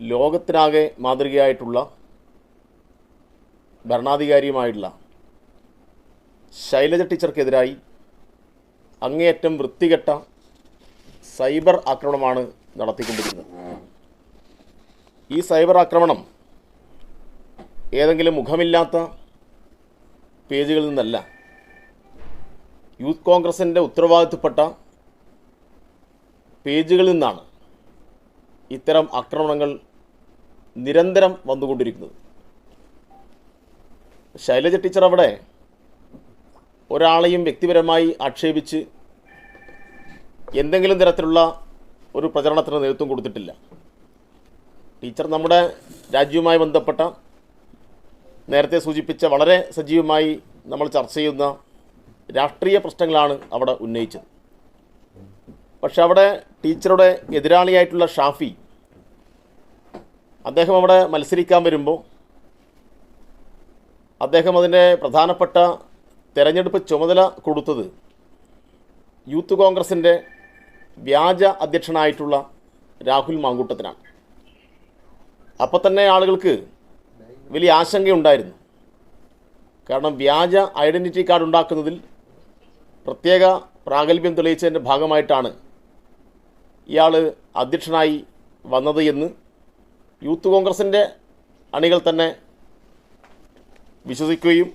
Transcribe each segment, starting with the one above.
ലോകത്തിനാകെ മാതൃകയായിട്ടുള്ള ഭരണാധികാരിയുമായിട്ടുള്ള ശൈലജ ടീച്ചർക്കെതിരായി അങ്ങേയറ്റം വൃത്തികെട്ട സൈബർ ആക്രമണമാണ് നടത്തിക്കൊണ്ടിരിക്കുന്നത്. ഈ സൈബർ ആക്രമണം ഏതെങ്കിലും മുഖമില്ലാത്ത പേജുകളിൽ നിന്നല്ല, യൂത്ത് കോൺഗ്രസിൻ്റെ ഉത്തരവാദിത്തപ്പെട്ട പേജുകളിൽ നിന്നാണ് ഇത്തരം ആക്രമണങ്ങൾ നിരന്തരം വന്നുകൊണ്ടിരിക്കുന്നത്. ശൈലജ ടീച്ചർ അവിടെ ഒരാളെയും വ്യക്തിപരമായി ആക്ഷേപിച്ച് എന്തെങ്കിലും തരത്തിലുള്ള ഒരു പ്രചരണത്തിന് നേതൃത്വം കൊടുത്തിട്ടില്ല. ടീച്ചർ നമ്മുടെ രാജ്യവുമായി ബന്ധപ്പെട്ട നേരത്തെ സൂചിപ്പിച്ച വളരെ സജീവമായി നമ്മൾ ചർച്ച ചെയ്യുന്ന രാഷ്ട്രീയ പ്രശ്നങ്ങളാണ് അവിടെ ഉന്നയിച്ചത്. പക്ഷെ അവിടെ ടീച്ചറുടെ എതിരാളിയായിട്ടുള്ള ഷാഫി അദ്ദേഹം അവിടെ മത്സരിക്കാൻ വരുമ്പോൾ അദ്ദേഹം അതിൻ്റെ പ്രധാനപ്പെട്ട തെരഞ്ഞെടുപ്പ് ചുമതല കൊടുത്തത് യൂത്ത് കോൺഗ്രസിൻ്റെ വ്യാജ അധ്യക്ഷനായിട്ടുള്ള രാഹുൽ മാങ്കൂട്ടത്തിനാണ്. അപ്പോൾ തന്നെ ആളുകൾക്ക് വലിയ ആശങ്കയുണ്ടായിരുന്നു. കാരണം വ്യാജ ഐഡൻറ്റിറ്റി കാർഡ് ഉണ്ടാക്കുന്നതിൽ പ്രത്യേക പ്രാഗൽഭ്യം തെളിയിച്ചതിൻ്റെ ഭാഗമായിട്ടാണ് ഇയാൾ അധ്യക്ഷനായി വന്നത് എന്ന് യൂത്ത് കോൺഗ്രസിൻ്റെ അണികൾ തന്നെ വിശ്വസിക്കുകയും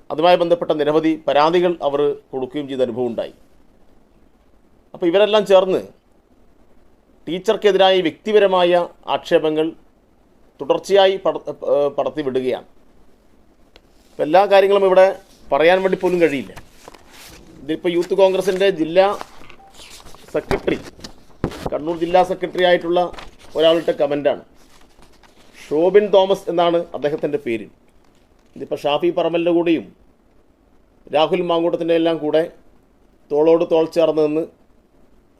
അതുമായി ബന്ധപ്പെട്ട നിരവധി പരാതികൾ അവർ കൊടുക്കുകയും ചെയ്ത അനുഭവം ഉണ്ടായി. അപ്പോൾ ഇവരെല്ലാം ചേർന്ന് ടീച്ചർക്കെതിരായി വ്യക്തിപരമായ ആക്ഷേപങ്ങൾ തുടർച്ചയായി പടർത്തി വിടുകയാണ്. എല്ലാ കാര്യങ്ങളും ഇവിടെ പറയാൻ വേണ്ടി പോലും കഴിയില്ല. ഇതിപ്പോൾ യൂത്ത് കോൺഗ്രസിൻ്റെ ജില്ലാ സെക്രട്ടറി, കണ്ണൂർ ജില്ലാ സെക്രട്ടറി ആയിട്ടുള്ള ഒരാളുടെ കമൻ്റാണ്. ഷോബിൻ തോമസ് എന്നാണ് അദ്ദേഹത്തിൻ്റെ പേര്. ഇതിപ്പോൾ ഷാഫി പറമ്പലിൻ്റെ കൂടെയും രാഹുൽ മാങ്കൂട്ടത്തിൻ്റെ എല്ലാം കൂടെ തോളോട് തോൾ ചേർന്ന് നിന്ന്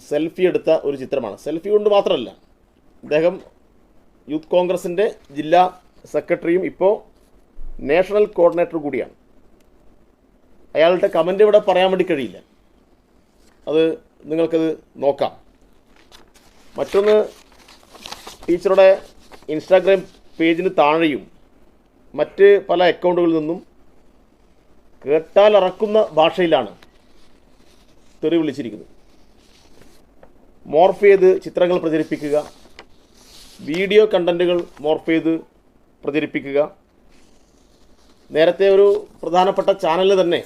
സെൽഫി എടുത്ത ഒരു ചിത്രമാണ്. സെൽഫി കൊണ്ട് മാത്രമല്ല, അദ്ദേഹം യൂത്ത് കോൺഗ്രസിൻ്റെ ജില്ലാ സെക്രട്ടറിയും ഇപ്പോൾ നാഷണൽ കോർഡിനേറ്റർ കൂടിയാണ്. അയാളുടെ കമൻ്റ് ഇവിടെ പറയാൻ വേണ്ടി കഴിയില്ല. അത് നിങ്ങൾക്കത് നോക്കാം. മറ്റൊന്ന്, ടീച്ചറുടെ ഇൻസ്റ്റാഗ്രാം പേജിന് താഴെയും മറ്റ് പല അക്കൗണ്ടുകളിൽ നിന്നും കേട്ടാലിറക്കുന്ന ഭാഷയിലാണ് തെറി വിളിച്ചിരിക്കുന്നത്. മോർഫ് ചെയ്ത് ചിത്രങ്ങൾ പ്രചരിപ്പിക്കുക, വീഡിയോ കണ്ടൻറ്റുകൾ മോർഫ് ചെയ്ത് പ്രചരിപ്പിക്കുക. നേരത്തെ ഒരു പ്രധാനപ്പെട്ട ചാനലിൽ തന്നെ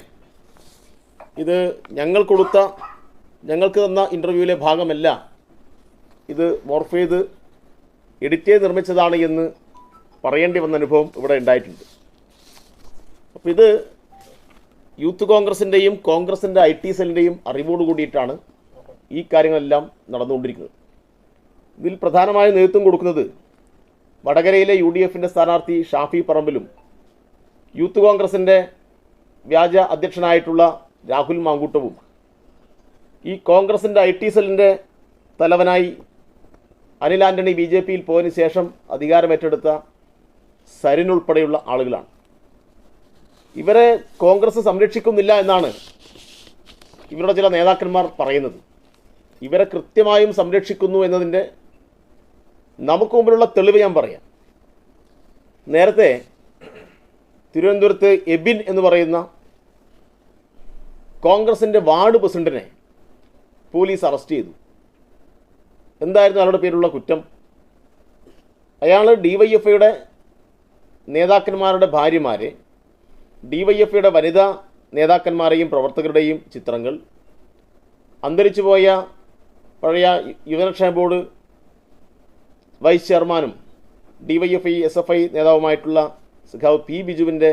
ഇത് ഞങ്ങൾക്ക് തന്ന ഇൻ്റർവ്യൂവിലെ ഭാഗമല്ല, ഇത് മോർഫ് ചെയ്ത് എഡിറ്റ് ചെയ്ത് നിർമ്മിച്ചതാണ് എന്ന് പറയേണ്ടി വന്ന അനുഭവം ഇവിടെ ഉണ്ടായിട്ടുണ്ട്. അപ്പോൾ ഇത് യൂത്ത് കോൺഗ്രസിൻ്റെയും കോൺഗ്രസിൻ്റെ IT സെല്ലിൻ്റെയും അറിവോട് കൂടിയിട്ടാണ് ഈ കാര്യങ്ങളെല്ലാം നടന്നുകൊണ്ടിരിക്കുന്നത്. ഇതിൽ പ്രധാനമായി നേതൃത്വം കൊടുക്കുന്നത് വടകരയിലെ UDFൻ്റെ സ്ഥാനാർത്ഥി ഷാഫി പറമ്പിലും യൂത്ത് കോൺഗ്രസിൻ്റെ വ്യാജ അധ്യക്ഷനായിട്ടുള്ള രാഹുൽ മാങ്കൂട്ടവും ഈ കോൺഗ്രസിൻ്റെ IT സെല്ലിൻ്റെ തലവനായി അനിൽ ആൻ്റണി BJPയിൽ പോയതിനു ശേഷം അധികാരമേറ്റെടുത്ത സരിൻ ഉൾപ്പെടെയുള്ള ആളുകളാണ്. ഇവരെ കോൺഗ്രസ് സംരക്ഷിക്കുന്നില്ല എന്നാണ് ഇവരുടെ ചില നേതാക്കന്മാർ പറയുന്നത്. ഇവരെ കൃത്യമായും സംരക്ഷിക്കുന്നു എന്നതിൻ്റെ നമുക്ക് മുമ്പിലുള്ള തെളിവ് ഞാൻ പറയാം. നേരത്തെ തിരുവനന്തപുരത്ത് എബിൻ എന്ന് പറയുന്ന കോൺഗ്രസിൻ്റെ വാർഡ് പ്രസിഡന്റിനെ പോലീസ് അറസ്റ്റ് ചെയ്തു. എന്തായിരുന്നു അയാളുടെ പേരുള്ള കുറ്റം? അയാൾ DYFIയുടെ നേതാക്കന്മാരുടെ ഭാര്യമാരെ, DYFIയുടെ വനിതാ നേതാക്കന്മാരെയും പ്രവർത്തകരുടെയും ചിത്രങ്ങൾ, അന്തരിച്ചുപോയ പഴയ യുവജനക്ഷേമ ബോർഡ് വൈസ് ചെയർമാനും DYFI SFI നേതാവുമായിട്ടുള്ള സഖാവ് P. ബിജുവിൻ്റെ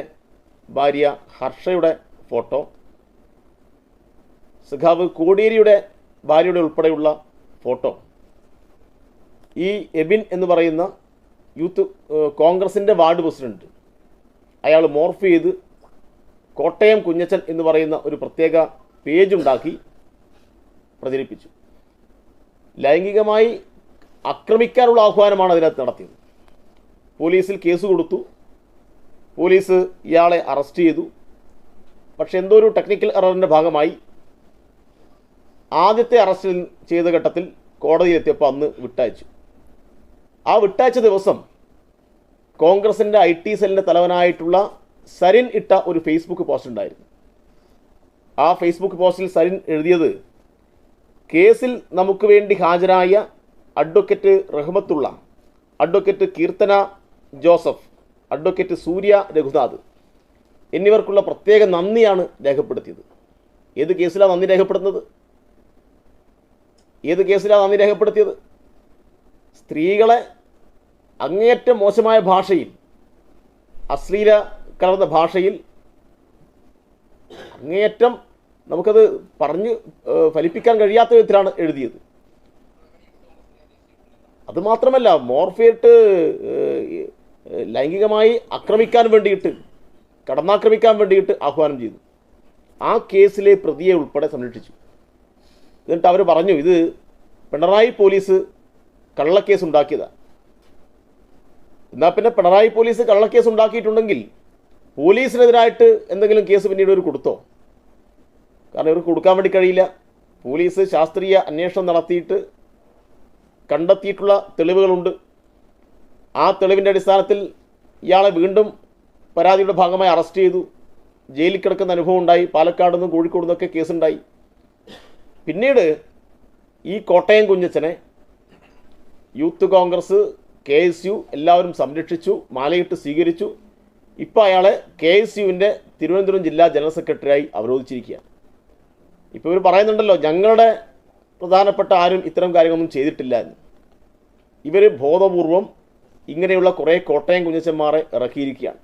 ഭാര്യ ഹർഷയുടെ ഫോട്ടോ, സഖാവ് കോടിയേരിയുടെ ഭാര്യയുടെ ഉൾപ്പെടെയുള്ള ഫോട്ടോ ഈ എബിൻ എന്ന് പറയുന്ന യൂത്ത് കോൺഗ്രസിൻ്റെ വാർഡ് പ്രസിഡന്റ് അയാൾ മോർഫ് ചെയ്ത് കോട്ടയം കുഞ്ഞച്ചൻ എന്ന് പറയുന്ന ഒരു പ്രത്യേക പേജുണ്ടാക്കി പ്രചരിപ്പിച്ചു. ലൈംഗികമായി ആക്രമിക്കാനുള്ള ആഹ്വാനമാണ് അതിനകത്ത് നടത്തിയത്. പോലീസിൽ കേസ് കൊടുത്തു, പോലീസ് ഇയാളെ അറസ്റ്റ് ചെയ്തു. പക്ഷെ എന്തോ ഒരു ടെക്നിക്കൽ എററിൻ്റെ ഭാഗമായി ആദ്യത്തെ അറസ്റ്റ് ചെയ്ത ഘട്ടത്തിൽ കോടതിയിലെത്തിയപ്പോൾ അന്ന് വിട്ടയച്ചു. ആ വിട്ടയച്ച ദിവസം കോൺഗ്രസിൻ്റെ IT സെല്ലിൻ്റെ തലവനായിട്ടുള്ള സരിൻ ഇട്ട ഒരു ഫേസ്ബുക്ക് പോസ്റ്റ് ഉണ്ടായിരുന്നു. ആ ഫേസ്ബുക്ക് പോസ്റ്റിൽ സരിൻ എഴുതിയത്, കേസിൽ നമുക്ക് വേണ്ടി ഹാജരായ advocate Rahmathulla, advocate Keerthana Joseph, advocate Surya Raghunath എന്നിവർക്കുള്ള പ്രത്യേക നന്ദിയാണ് രേഖപ്പെടുത്തിയത്. ഏത് കേസിലാണ് നന്ദി രേഖപ്പെടുത്തുന്നത്? ഏത് കേസിലാണ് നന്ദി രേഖപ്പെടുത്തിയത്? സ്ത്രീകളെ അങ്ങേയറ്റം മോശമായ ഭാഷയിൽ, അശ്ലീല കലർന്ന ഭാഷയിൽ, അങ്ങേയറ്റം നമുക്കത് പറഞ്ഞ് ഫലിപ്പിക്കാൻ കഴിയാത്ത വിധത്തിലാണ് എഴുതിയത്. അതുമാത്രമല്ല, മോർഫിയിട്ട് ലൈംഗികമായി ആക്രമിക്കാൻ വേണ്ടിയിട്ട്, കടന്നാക്രമിക്കാൻ വേണ്ടിയിട്ട് ആഹ്വാനം ചെയ്തു. ആ കേസിലെ പ്രതിയെ ഉൾപ്പെടെ സംരക്ഷിച്ചു. എന്നിട്ട് അവർ പറഞ്ഞു, ഇത് പിണറായി പോലീസ് കള്ളക്കേസ് ഉണ്ടാക്കിയതാണ്. എന്നാൽ പിന്നെ പിണറായി പോലീസ് കള്ളക്കേസ് ഉണ്ടാക്കിയിട്ടുണ്ടെങ്കിൽ പോലീസിനെതിരായിട്ട് എന്തെങ്കിലും കേസ് പിന്നീട് ഇവർ കൊടുത്തോ? കാരണം ഇവർക്ക് കൊടുക്കാൻ വേണ്ടി കഴിയില്ല. പോലീസ് ശാസ്ത്രീയ അന്വേഷണം നടത്തിയിട്ട് കണ്ടെത്തിയിട്ടുള്ള തെളിവുകളുണ്ട്. ആ തെളിവിൻ്റെ അടിസ്ഥാനത്തിൽ ഇയാളെ വീണ്ടും പരാതിയുടെ ഭാഗമായി അറസ്റ്റ് ചെയ്തു. ജയിലിൽ കിടക്കുന്ന അനുഭവം ഉണ്ടായി. പാലക്കാട് നിന്നും കോഴിക്കോട് നിന്നൊക്കെ കേസുണ്ടായി. പിന്നീട് ഈ കോട്ടയം കുഞ്ഞച്ചനെ യൂത്ത് കോൺഗ്രസ്, KSU എല്ലാവരും സംരക്ഷിച്ചു, മാലയിട്ട് സ്വീകരിച്ചു. ഇപ്പോൾ അയാളെ KSUവിൻ്റെ തിരുവനന്തപുരം ജില്ലാ ജനറൽ സെക്രട്ടറിയായി അവരോധിച്ചിരിക്കുകയാണ്. ഇപ്പോൾ ഇവർ പറയുന്നുണ്ടല്ലോ, ഞങ്ങളുടെ പ്രധാനപ്പെട്ട ആരും ഇത്തരം കാര്യങ്ങളൊന്നും ചെയ്തിട്ടില്ല എന്ന്. ഇവർ ബോധപൂർവം ഇങ്ങനെയുള്ള കുറേ കോട്ടയം കുഞ്ഞച്ചന്മാരെ ഇറക്കിയിരിക്കുകയാണ്.